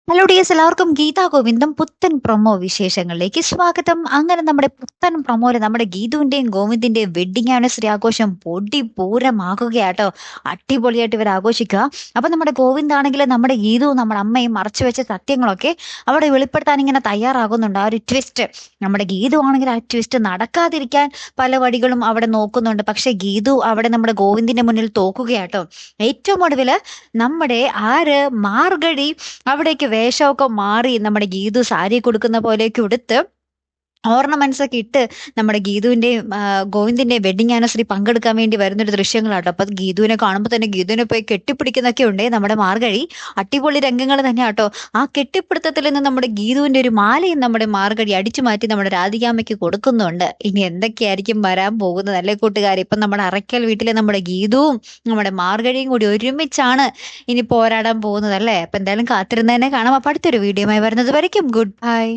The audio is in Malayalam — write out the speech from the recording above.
ഹലോ ഡിയേഴ്സ്, എല്ലാവർക്കും ഗീതാ ഗോവിന്ദം പുത്തൻ പ്രൊമോ വിശേഷങ്ങളിലേക്ക് സ്വാഗതം. അങ്ങനെ നമ്മുടെ പുത്തൻ പ്രൊമോയില് നമ്മുടെ ഗീതുവിന്റെയും ഗോവിന്ദിന്റെയും വെഡിങ് ആനിവേഴ്സറി ആഘോഷം പൂരമാകുകയാട്ടോ. അടിപൊളിയായിട്ട് ഇവർ ആഘോഷിക്കുക. അപ്പൊ നമ്മുടെ ഗോവിന്ദാണെങ്കിൽ നമ്മുടെ ഗീതുവും നമ്മുടെ അമ്മയും മറച്ചു വെച്ച സത്യങ്ങളൊക്കെ അവിടെ വെളിപ്പെടുത്താൻ ഇങ്ങനെ തയ്യാറാകുന്നുണ്ട്. ആ ഒരു ട്വിസ്റ്റ്, നമ്മുടെ ഗീതു ആണെങ്കിൽ ആ ട്വിസ്റ്റ് നടക്കാതിരിക്കാൻ പല വഴികളും അവിടെ നോക്കുന്നുണ്ട്. പക്ഷെ ഗീതു അവിടെ നമ്മുടെ ഗോവിന്ദിന്റെ മുന്നിൽ തോക്കുകയാട്ടോ. ഏറ്റവും ഒടുവില് നമ്മുടെ മാർഗഴി അവിടേക്ക് വേഷമൊക്കെ മാറി നമ്മുടെ ഗീതു സാരി കൊടുക്കുന്ന പോലെയൊക്കെ ഉടുത്ത് ഓർണമെന്റ്സ് ഒക്കെ ഇട്ട് നമ്മുടെ ഗീതുവിന്റെയും ഗോവിന്ദിന്റെയും വെഡിങ് ആനിവേഴ്സറി പങ്കെടുക്കാൻ വേണ്ടി വരുന്നൊരു ദൃശ്യങ്ങളാട്ടോ. അപ്പൊ ഗീതുവിനെ കാണുമ്പോൾ തന്നെ ഗീതുവിനെ പോയി കെട്ടിപ്പിടിക്കുന്നൊക്കെ ഉണ്ട് നമ്മുടെ മാർഗഴി. അടിപൊളി രംഗങ്ങൾ തന്നെ ആട്ടോ. ആ കെട്ടിപ്പിടുത്തത്തിൽ നിന്ന് നമ്മുടെ ഗീതുവിന്റെ ഒരു മാലയും നമ്മുടെ മാർഗഴി അടിച്ചു മാറ്റി നമ്മുടെ രാധികാമ്മയ്ക്ക് കൊടുക്കുന്നുണ്ട്. ഇനി എന്തൊക്കെയായിരിക്കും വരാൻ പോകുന്നത് അല്ലേ കൂട്ടുകാർ? ഇപ്പൊ നമ്മുടെ അറയ്ക്കൽ വീട്ടിലെ നമ്മുടെ ഗീതുവും നമ്മുടെ മാർഗഴിയും കൂടി ഒരുമിച്ചാണ് ഇനി പോരാടാൻ പോകുന്നത് അല്ലേ. അപ്പൊ എന്തായാലും കാത്തിരുന്നതിനെ കാണാം. അപ്പൊ അടുത്തൊരു വീഡിയോയുമായി വരുന്നത് വരയ്ക്കും ഗുഡ് ബൈ.